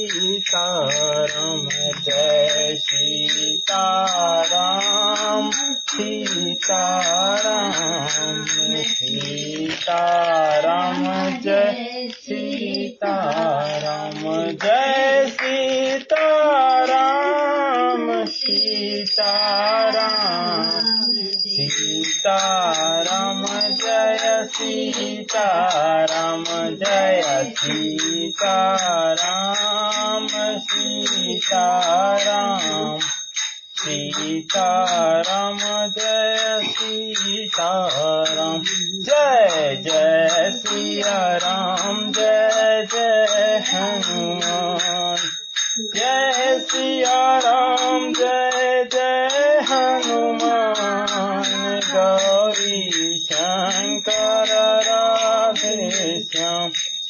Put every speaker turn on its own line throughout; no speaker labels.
सीताराम जय सीताराम सीताराम सीताराम जय सीताराम जय सीताराम सीताराम सीताराम जय सीताराम जय सीताराम सीताराम सीताराम जय सीताराम जय जय सिया राम जय जय हनुमान जय सिया राम जय जय हनुमान गौरी शंकर राधे श्याम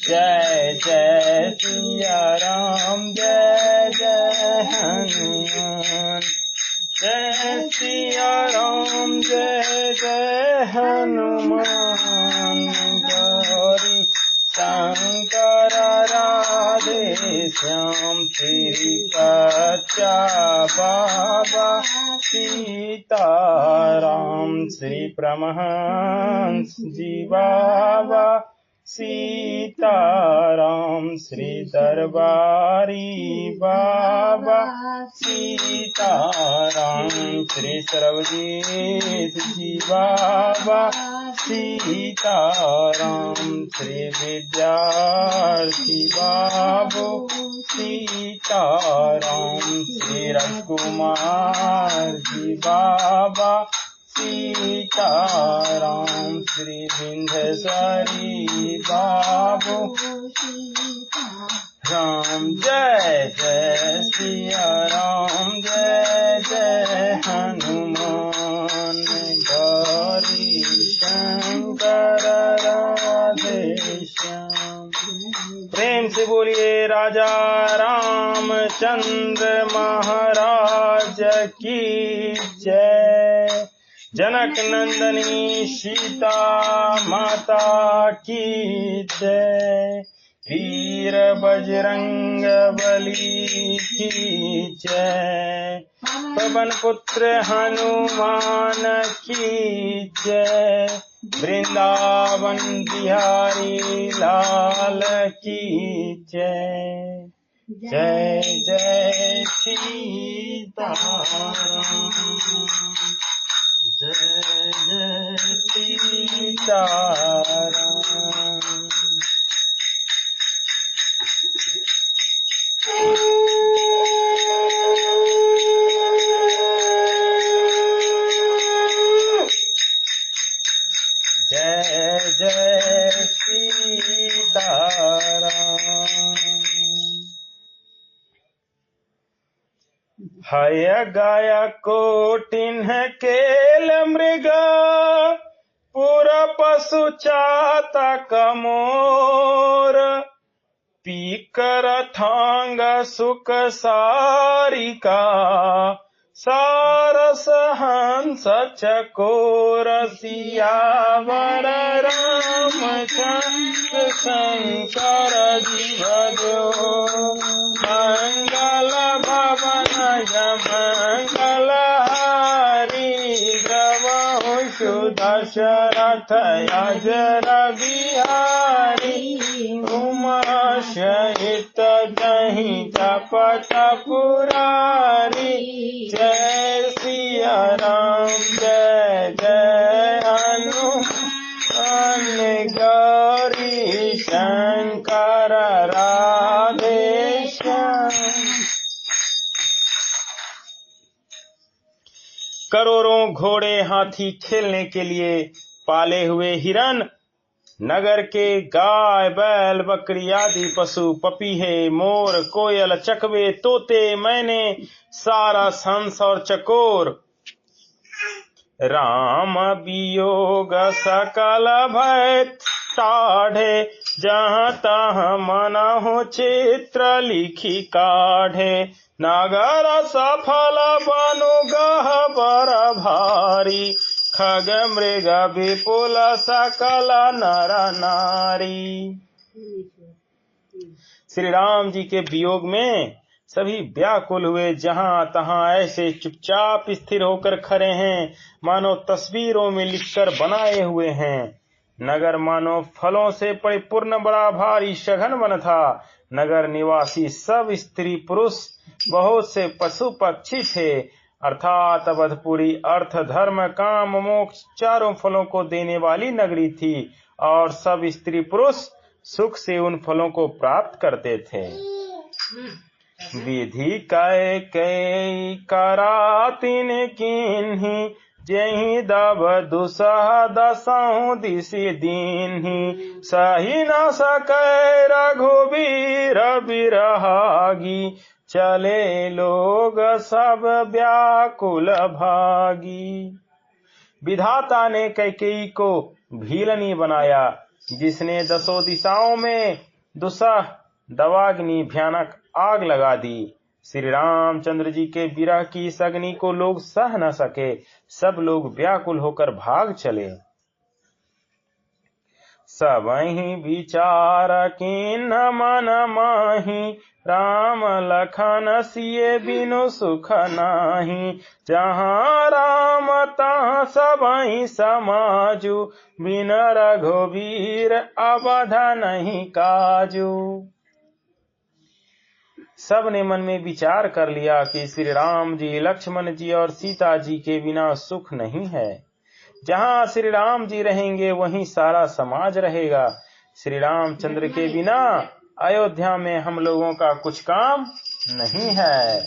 जय जय सिया राम जय जय हनुमान जय सिया राम जय जय हनुमान गौरी शंकर राधे श्याम श्री सच्चा बाबा सीताराम श्री परमहंस जी बाबा सीताराम श्री दरबारी बाबा सीताराम श्री सर्वजीत जी बाबा सीताराम श्री विद्यार्थी बाबू सीताराम श्री राजकुमार जी बाबा सीताराम श्री विंध्येश्वरी बाबू राम जय जय सिया राम जय जय हनुमान गौरी शंकर राधे श्याम। प्रेम से बोलिए राजा रामचंद्र महाराज की जय। जनक नंदनी सीता माता की जय। वीर बजरंग बली की जय। पवन पुत्र हनुमान की जय। वृंदावन बिहारी लाल की जय। जय जय सीताराम जय जय सीताराम। जय जय सीताराम। हय गाय कोटिन केल मृग पुर पशु चातक मोर पीकर थांग सुख सारिका सारस हंस चकोर सियावर रामचंद्र शंकर जीवजो मंगल भवन मंगल हरि द्रवहु सुदशरथ अजर बिहारी उमा सहित जहि जपत पुरारी जय सिया राम जय जय हनुमान गौरी शंकर राधे श्याम। करोड़ों घोड़े हाथी खेलने के लिए पाले हुए हिरन, नगर के गाय बैल बकरी आदि पशु पपीहे मोर कोयल चकवे तोते मैने सारस हंस और चकोर राम वियोग सकल भय टाढ़े जहाँ तहाँ मनहु चित्र लिखी काढ़े नगर सफल बनु गहबर भारी खग मृग विपुल सकल नर नारी। श्री राम जी के वियोग में सभी व्याकुल हुए। जहां तहां ऐसे चुपचाप स्थिर होकर खड़े हैं मानो तस्वीरों में लिखकर बनाए हुए हैं। नगर मानो फलों से परिपूर्ण बड़ा भारी सघन वन था। नगर निवासी सब स्त्री पुरुष, बहुत से पशु पक्षी थे। अर्थात अवधपुरी अर्थ धर्म काम मोक्ष चारों फलों को देने वाली नगरी थी और सब स्त्री पुरुष सुख से उन फलों को प्राप्त करते थे। विधि कै कै करातिन किन्ही जही दब दुसह दसहु दिशि दीन्ही सही न सकै रघुबीर बिरहागी चले लोग सब व्याकुल भागी। विधाता ने कैकेयी को भीलनी बनाया, जिसने 10 दिशाओं में दुसह दवाग्नि भयानक आग लगा दी। श्री रामचंद्र जी के विरह की इस अग्नि को लोग सह न सके, सब लोग व्याकुल होकर भाग चले। सबहि विचार किन्ह मन माही राम लखन सिए बिनु सुख नाही जहाँ राम तहाँ सबहि समाजु बिन रघुबीर अवध नहीं काजू। सब ने मन में विचार कर लिया कि श्री राम जी, लक्ष्मण जी और सीता जी के बिना सुख नहीं है। जहाँ श्री राम जी रहेंगे वहीं सारा समाज रहेगा। श्री रामचंद्र के बिना अयोध्या में हम लोगों का कुछ काम नहीं है।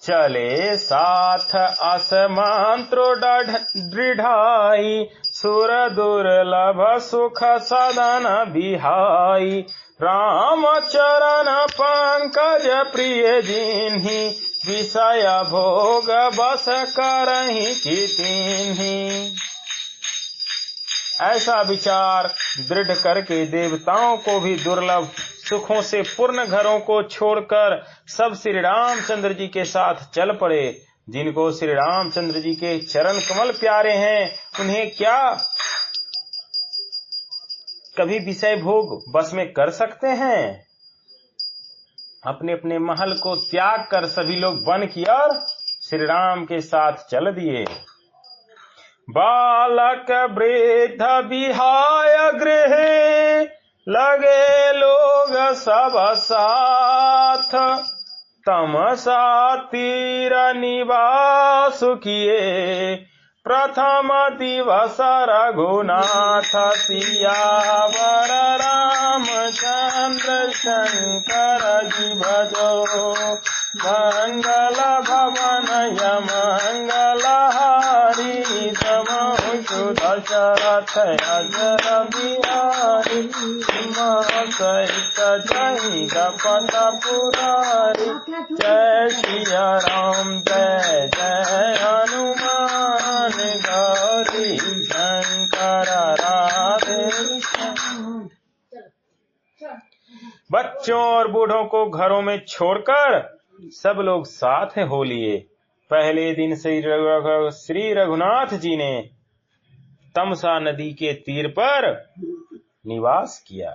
चले साथ असमंत्रो दृढ़ाई सुर दुर्लभ सुख सदन बिहाई राम चरण पंकज प्रिय जिन्ही विषय भोग बस करहि की तिन्ही। ऐसा विचार दृढ़ करके देवताओं को भी दुर्लभ सुखों से पूर्ण घरों को छोड़कर सब श्री रामचंद्र जी के साथ चल पड़े। जिनको श्री रामचंद्र जी के चरण कमल प्यारे हैं, उन्हें क्या कभी विषय भोग बस में कर सकते हैं। अपने अपने महल को त्याग कर सभी लोग वन की ओर श्री राम के साथ चल दिए। बालक वृद्ध विहाय गृह लगे लोग सब साथ तमसा तीर निवास किए प्रथम दिवस रघुनाथ सियावर रामचंद्र शंकर जी भजो मंगल भवन मंगल हारी समु दशरथ अजर बिहारी सहित जय गपत पुरारी जय सिया राम जय जय हनुमान गौरी शंकर राधे। बच्चों और बूढ़ों को घरों में छोड़कर सब लोग साथ हो लिए। पहले दिन श्री रघुनाथ जी ने तमसा नदी के तीर पर निवास किया।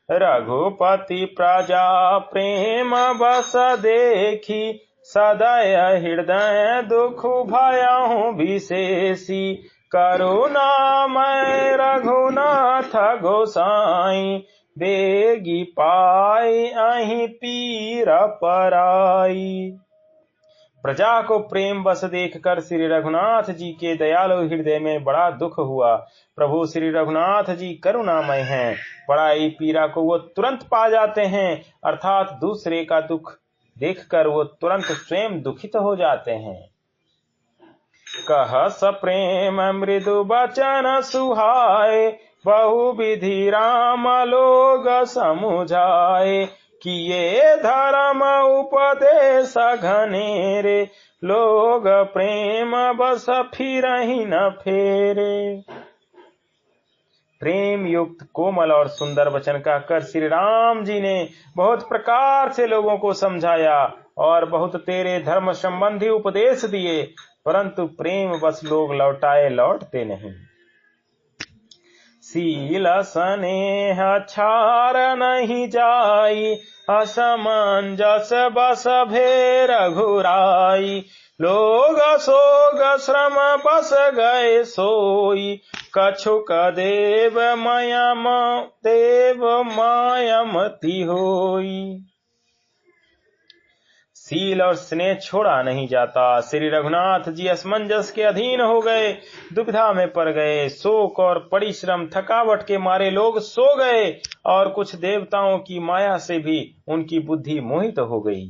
रघुपति प्रजा प्रेम बस देखी सदय हृदय दुख भयहु विशेषी करुणामय रघुनाथ गोसाई बेगी पाई अहि पीर पराई। प्रजा को प्रेम बस देखकर श्री रघुनाथ जी के दयालु हृदय में बड़ा दुख हुआ। प्रभु श्री रघुनाथ जी करुणामय हैं, पराई पीड़ा को वो तुरंत पा जाते हैं, अर्थात दूसरे का दुख देखकर वो तुरंत स्वयं दुखित हो जाते हैं। कह सप्रेम मृदु बचन सुहाए बहु विधि राम लोग समुझाए किए धर्म उपदेश घनेरे लोग प्रेम बस फिरहि न फेरे। प्रेम युक्त कोमल और सुंदर वचन कहकर श्री राम जी ने बहुत प्रकार से लोगों को समझाया और बहुत तेरे धर्म संबंधी उपदेश दिए, परंतु प्रेम बस लोग लौटते नहीं। शील स्नेह छार नहीं जाई, असमंजस बस भे रघुराई। लोग सोग श्रम बस गए सोई, कछुक देव मायमती होई। शील और स्नेह छोड़ा नहीं जाता। श्री रघुनाथ जी असमंजस के अधीन हो गए, दुविधा में पड़ गए। शोक और परिश्रम थकावट के मारे लोग सो गए और कुछ देवताओं की माया से भी उनकी बुद्धि मोहित हो गई।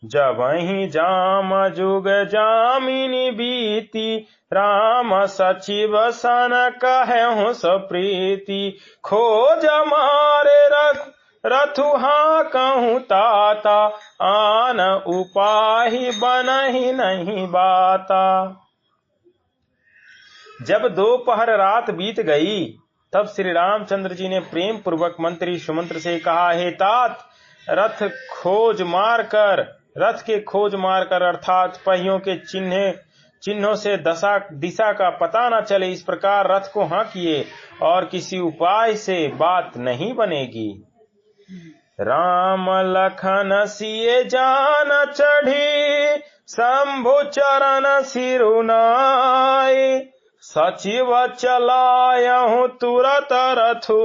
जब ही जाम जुग जामिनी बीती, राम सचिव सन कहूँ सप्रीति। खोज मारे रथुहा कहूँ ताता, आन उपाहि बनहि नहीं बाता। जब दोपहर रात बीत गई, तब श्री रामचंद्र जी ने प्रेम पूर्वक मंत्री सुमंत्र से कहा, हे तात, रथ के खोज मारकर अर्थात पहियों के चिन्हों से दिशा का पता न चले, इस प्रकार रथ को हाँकिए और किसी उपाय से बात नहीं बनेगी। राम लखन सिए जान चढ़ी, शंभु चरण सिरुनाई। सचिव चलायहु तुरत रथु,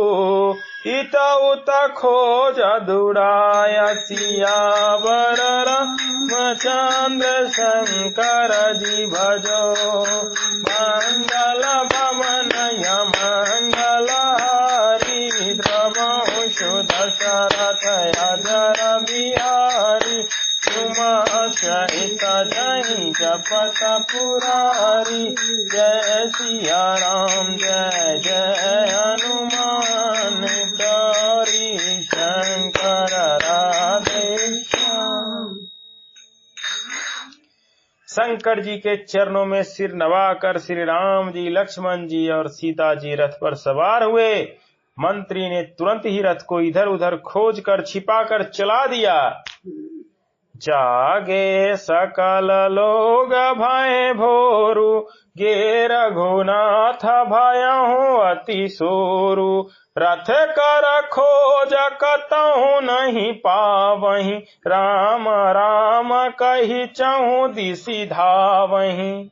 इत उत खोज दुराय। सियावर रामचंद्र शंकर जी भजो, मंगल भवन मंगल हारी। द्रवहु सुदशरथ अजर बिहारी, तुम सहित जहि जपत पुरारी। जय सिया राम जय जय हनुमान, गौरी शंकर राधे श्याम। शंकर जी के चरणों में सिर नवाकर श्री राम जी, लक्ष्मण जी और सीता जी रथ पर सवार हुए। मंत्री ने तुरंत ही रथ को इधर उधर खोज कर छिपा कर चला दिया। जागे सकल लोग भय भोरु, गे रघुनाथ भयहु अति सोरु। रथ कर खोज कतहु नहीं पावहीं, राम राम कही चहु दिशि धावहीं।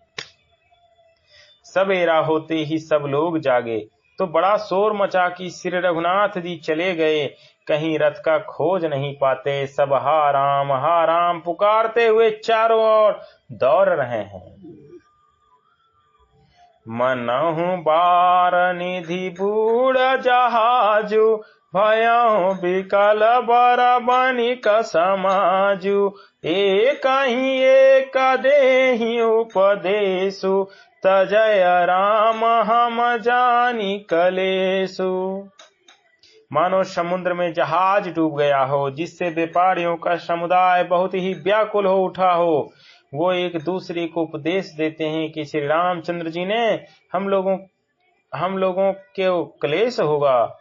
सवेरा होते ही सब लोग जागे तो बड़ा शोर मचा कि श्री रघुनाथ जी चले गए, कहीं रथ का खोज नहीं पाते। सब हा राम पुकारते हुए चारों ओर दौड़ रहे हैं। मनहु बार निधि बूढ़ जहाजु, भयहु विकल बर बनिक समाजु। एक देहि उपदेशु, तजय राम हम जानी कलेसु। मानो समुद्र में जहाज डूब गया हो, जिससे व्यापारियों का समुदाय बहुत ही व्याकुल हो उठा हो। वो एक दूसरे को उपदेश देते हैं कि श्री रामचंद्र जी ने हम लोगों के क्लेश होगा,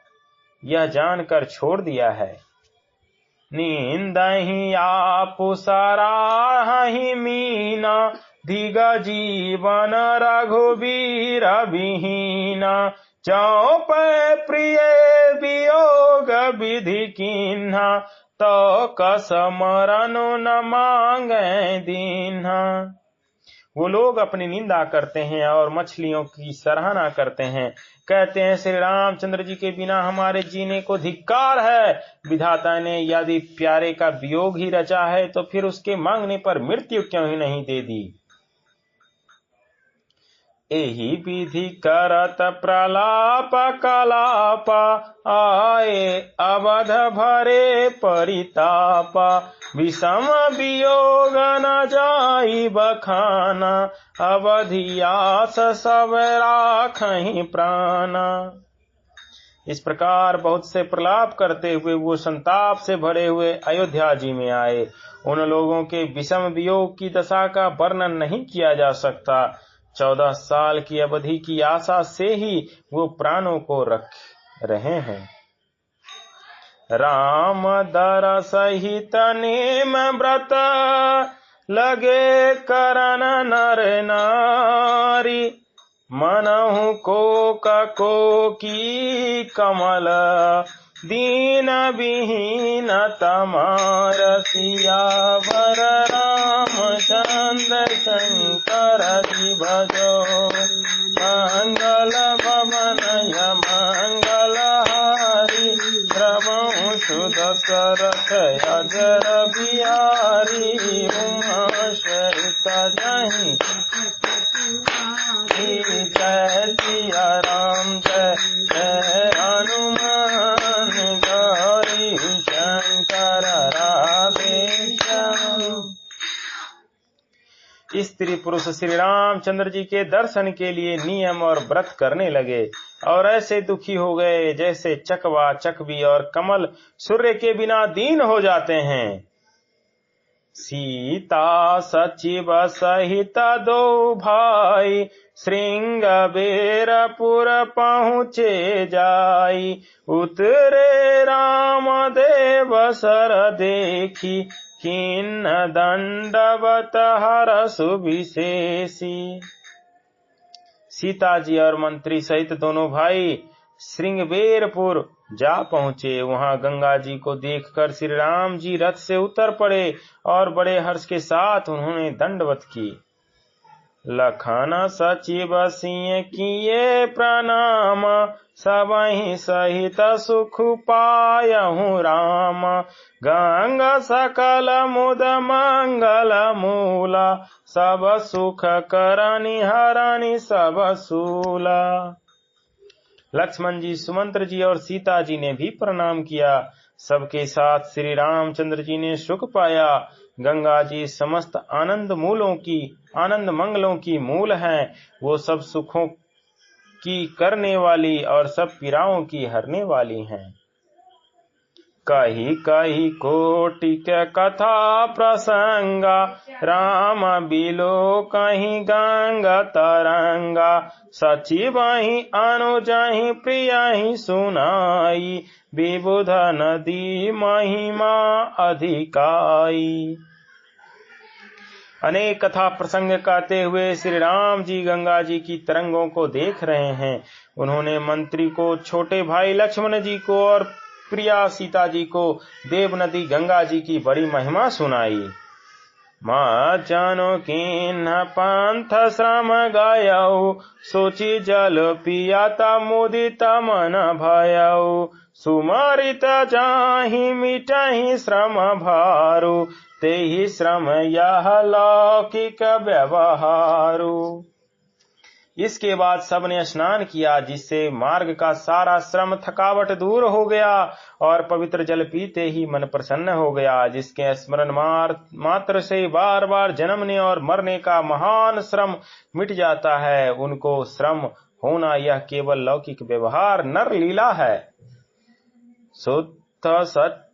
यह जानकर छोड़ दिया है। नींदहि आपु सराहि मीना, धिग जीवन रघुबीर विहीना। चौप प्रिय वियोग विधि कीन्हा, तो कस मरनु न मांगे दीन्हा। वो लोग अपनी निंदा करते हैं और मछलियों की सराहना करते हैं। कहते हैं श्री रामचंद्र जी के बिना हमारे जीने को धिक्कार है। विधाता ने यदि प्यारे का वियोग ही रचा है तो फिर उसके मांगने पर मृत्यु क्यों ही नहीं दे दी। एहि विधि करत प्रलाप कलाप, आए अवध भरे परिताप। विषम वियोग न जाई बखाना, अवधियास सब राखहि प्राणा। इस प्रकार बहुत से प्रलाप करते हुए वो संताप से भरे हुए अयोध्या जी में आए। उन लोगों के विषम वियोग की दशा का वर्णन नहीं किया जा सकता। 14 साल की अवधि की आशा से ही वो प्राणों को रख रहे हैं। राम दर सहित नेम व्रत, लगे करन नर नारी। मनहु को की कमल दीन विहीन तमार सियावर रामचंद्र शंकर जी भजो मंगल भवनय मंगल हारी प्रभु सुदशरथ अजर बिहारी उमा सहित जहि जय सिया राम जय जय हनुमान गौरी शंकर राधे श्याम। स्त्री पुरुष श्री रामचंद्र जी के दर्शन के लिए नियम और व्रत करने लगे और ऐसे दुखी हो गए जैसे चकवा चकवी और कमल सूर्य के बिना दीन हो जाते हैं। सीता सचिव सहित दो भाई श्रृंगबेरपुर पहुँचे जाई उतरे राम देव सर देखी किन्न दंडवत हरसु विशेषी। सीता जी और मंत्री सहित दोनों भाई श्रृंगबेरपुर जा पहुँचे। वहां गंगा जी को देखकर श्री राम जी रथ से उतर पड़े और बड़े हर्ष के साथ उन्होंने दंडवत की। लखन सचिव सिंह किए प्रणाम सबहि सहित सुख पायहु राम गंगा सकल मुद मंगल मूला सब सुख करनि हरनि सब सूला। लक्ष्मण जी, सुमंत्र जी और सीता जी ने भी प्रणाम किया। सबके साथ श्री रामचंद्र जी ने सुख पाया। गंगा जी समस्त आनंद मंगलों की मूल हैं। वो सब सुखों की करने वाली और सब पीड़ाओं की हरने वाली हैं। कही कही कोटिक कथा प्रसंगा राम बिलो कहीं गंगा तरंगा सचिवहि अनुजहि प्रियहि सुनाई विबुध नदी महिमा अधिकाई। अनेक कथा प्रसंग कहते हुए श्री राम जी गंगा जी की तरंगों को देख रहे हैं। उन्होंने मंत्री को, छोटे भाई लक्ष्मण जी को और प्रिया सीता जी को देव नदी गंगा जी की बड़ी महिमा सुनाई। माँ जानो किन्ह पंथ श्रम गयऊ सोची जल पियाता मुदित मन भयऊ सुमरित जाहि मिटहि श्रम भारू तेहि श्रम यह लौकिक व्यवहारू। इसके बाद सबने स्नान किया जिससे मार्ग का सारा श्रम थकावट दूर हो गया और पवित्र जल पीते ही मन प्रसन्न हो गया। जिसके स्मरण मात्र से बार बार जन्मने और मरने का महान श्रम मिट जाता है, उनको श्रम होना यह केवल लौकिक व्यवहार नर लीला है। शुद्ध सच्चिदानंदमया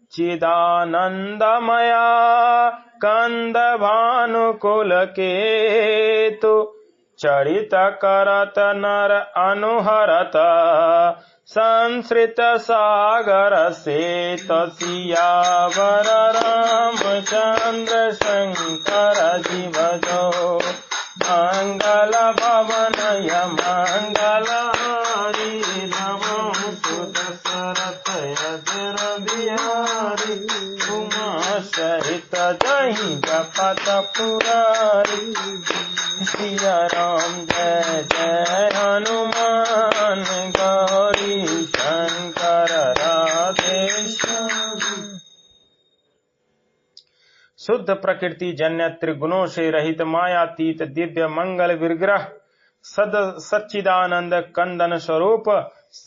कंद भानुकुल केतु चरित करत नर अनुहरत संस्कृत सागर से सियावर रामचंद्र शंकर जी भजो मंगल भवनय मंगल हारी नमो सुदशरथ अजर बिहारी उमा सहित जहि जपत पुरारी सिया राम जय जय हनुमान गौरी शंकर राधे श्याम। शुद्ध प्रकृति जन्य त्रिगुणों से रहित मायातीत दिव्य मंगल विग्रह सच्चिदानंद कंदन स्वरूप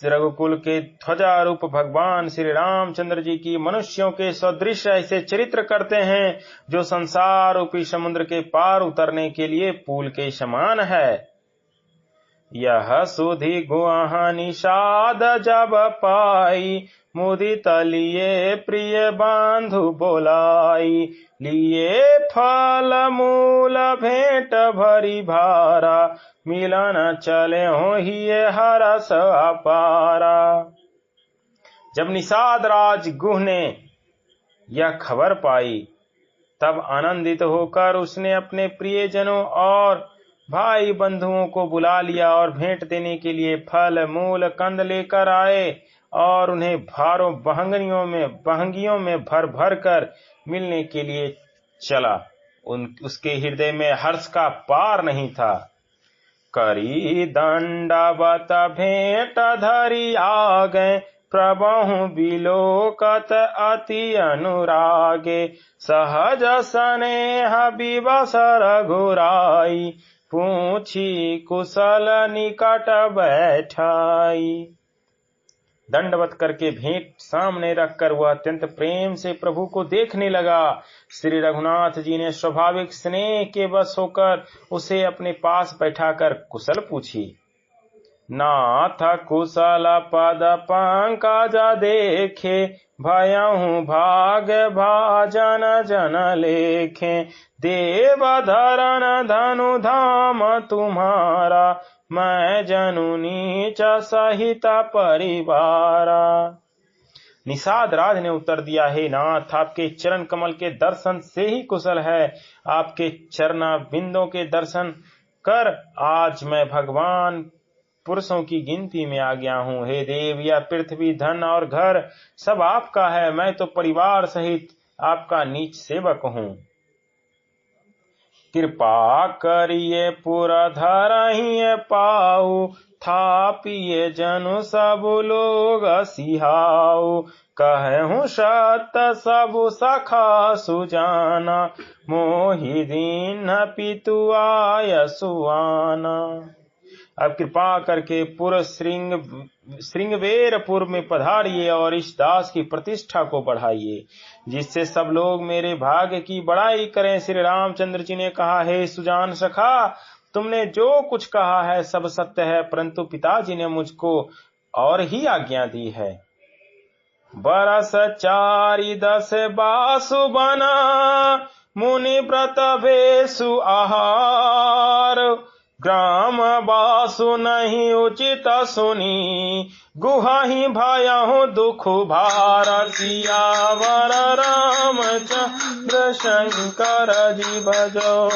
रघुकुल के ध्वजा रूप भगवान श्री रामचंद्र जी की मनुष्यों के सदृश ऐसे चरित्र करते हैं जो संसार रूपी समुद्र के पार उतरने के लिए पुल के समान है। यह सुधि गुहा निषाद जब पाई मुदित लिए प्रिय बांधु बोलाई लिए फल मूल भेंट भरी भारा मिलन चले हो ही हरस अपारा। जब निषाद राज गुह ने यह खबर पाई तब आनंदित होकर उसने अपने प्रियजनों और भाई बंधुओं को बुला लिया और भेंट देने के लिए फल मूल कंद लेकर आए और उन्हें भारों बहंगियों में भर भर कर मिलने के लिए चला। उसके हृदय में हर्ष का पार नहीं था। करी दंडवत भेंट धरि आगे, प्रभु बिलोकत अति अनुरागे। सहज स्नेह विवश रघुराई, पूछी कुशल निकट बैठाई। दंडवत करके भेंट सामने रखकर वह अत्यंत प्रेम से प्रभु को देखने लगा। श्री रघुनाथ जी ने स्वाभाविक स्नेह के वश होकर उसे अपने पास बैठाकर कुशल पूछी। नाथ कुशल पद पंकज देखे, भयहु भाग भाजन जन लेखे। देव धरन धनु धाम तुम्हारा, मैं जनु नीच सहित परिवारा। निषाद राज ने उत्तर दिया, हे नाथ, आपके चरण कमल के दर्शन से ही कुशल है। आपके चरना बिंदों के दर्शन कर आज मैं भगवान पुरुषों की गिनती में आ गया हूँ। हे देव, यह पृथ्वी धन और घर सब आपका है, मैं तो परिवार सहित आपका नीच सेवक हूँ। कृपा करिए पुरा धरहिए पाऊ, थापिए जनु सब लोग सिहाऊ। कहूँ सत्य सब सखा सुजाना, मोहि दीन पितु आय सुआना। अब कृपा करके पुर श्रृंगवेरपुर में पधारिए और इस दास की प्रतिष्ठा को बढ़ाइए, जिससे सब लोग मेरे भाग्य की बड़ाई करें। श्री रामचंद्र जी ने कहा, हे सुजान सखा, तुमने जो कुछ कहा है सब सत्य है, परंतु पिताजी ने मुझको और ही आज्ञा दी है। बरस 4-10 बासु बना, मुनि व्रत भेसु आहार। ग्राम बासु नहीं उचित सुनी, गुहाहि भयहु दुख भार। सियावर रामचंद्र शंकर जी भजो,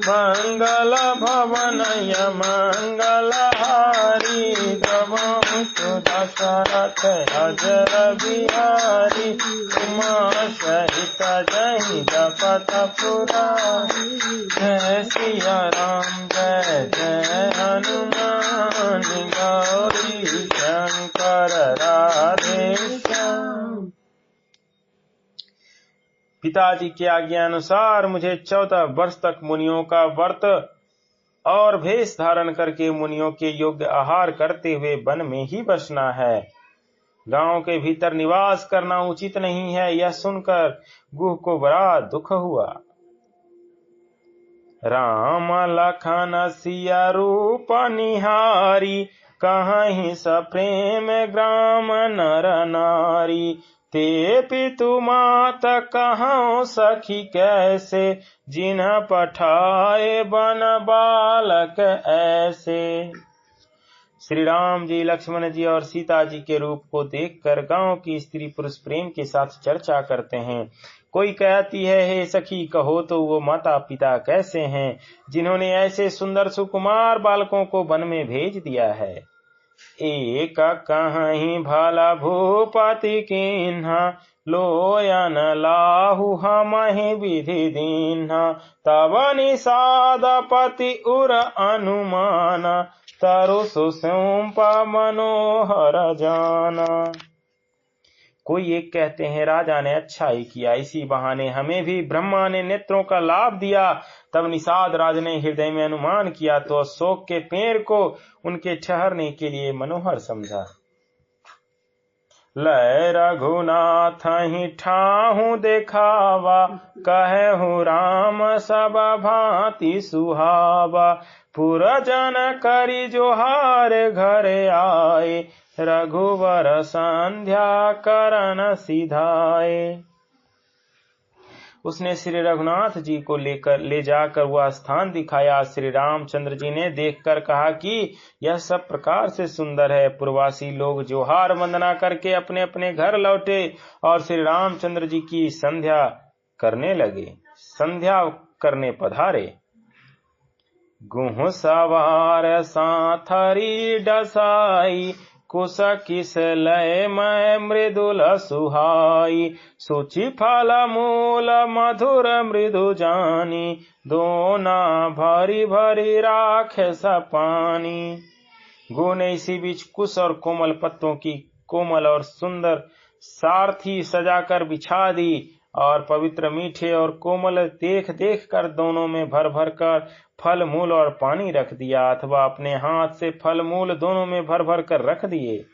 मंगल भवनय मंगल हारी। जबहु दशरथ अजर बिहारी, उमा सहित जय जपत पुरारी। जय सिया राम जय जय हनुमान, गौरी शंकर राधे श्याम। पिताजी की आज्ञा अनुसार मुझे 14 वर्ष तक मुनियों का व्रत और भेष धारण करके मुनियों के योग्य आहार करते हुए वन में ही बसना है। गांव के भीतर निवास करना उचित नहीं है। यह सुनकर गुह को बड़ा दुख हुआ। राम लखन सिया रूप निहारी, कहीं सप्रेम ग्राम नर नारी। ते पितु मात कहाँ सखी कैसे, जिन्ह पठाए बन बालक ऐसे। श्री राम जी, लक्ष्मण जी और सीता जी के रूप को देखकर गांव की स्त्री पुरुष प्रेम के साथ चर्चा करते हैं। कोई कहती है, हे सखी, कहो तो वो माता पिता कैसे हैं जिन्होंने ऐसे सुंदर सुकुमार बालकों को वन में भेज दिया है। एक कहीं भला भूपति किन्हा, लोयन लाहु हमहि विधि दीन्हा। तब निषाद पति उर अनुमाना, तरु सुषुम्प मनोहर जाना। कोई एक कहते हैं, राजा ने अच्छा ही किया, इसी बहाने हमें भी ब्रह्मा ने नेत्रों का लाभ दिया। तब निषाद राज ने हृदय में अनुमान किया तो अशोक के पेड़ को उनके ठहरने के लिए मनोहर समझा। लय रघुनाथ ही ठाहु देखावा, कहु राम सब भांति सुहावा। पुरजन करी जोहार घर आए, रघुवर संध्या करन सिधाए। उसने श्री रघुनाथ जी को ले जाकर वह स्थान दिखाया। श्री रामचंद्र जी ने देखकर कहा कि यह सब प्रकार से सुंदर है। पूर्ववासी लोग जोहार वंदना करके अपने अपने घर लौटे और श्री रामचंद्र जी की संध्या करने पधारे। गुह सवार साथरी डसाई, कुश किस लय मैं मृदुल सुहाई, सुचि फल मूल मधुर मृदु जानी, दोना भरी भरी राखे सपानी। गो ने इसी बीच कुश और कोमल पत्तों की कोमल और सुंदर सारथी सजाकर बिछा दी और पवित्र मीठे और कोमल देख देख कर दोनों में भर भर कर फल मूल और पानी रख दिया, अथवा अपने हाथ से फल मूल दोनों में भर भर कर रख दिए।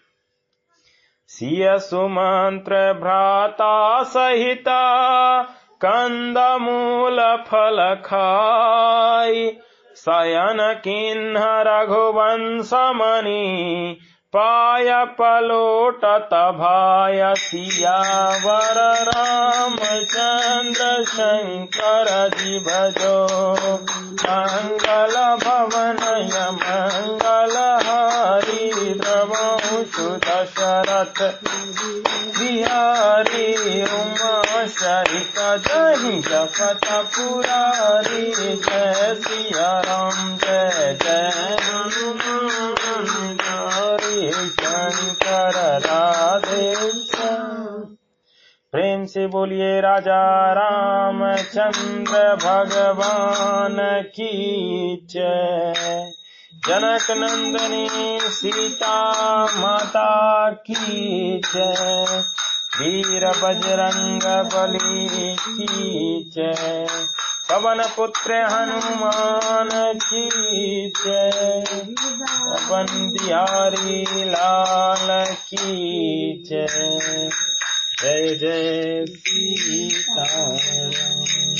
सिय सुमंत्र भ्राता सहिता, कंद मूल फल खाई, शयन किन्ह रघुवंश मणि, पाय पलोटत भाय सियावर रामचंद्र शंकर जी भजो, मंगल भवन मंगल हारी, द्रवंशु दशरथ बिहारी, उमा सहित जहि जपत पुरारी, जय सिया राम जय जय हनुमान हरि, शंकर राधे श्याम। प्रेम से बोलिए राजा रामचंद्र भगवान की जय। जनक नंदनी सीता माता की जय। वीर बजरंग बली की जय। पवन पुत्र हनुमान की जय। पवन बिहारी लाल की जय। जय जय सीताराम।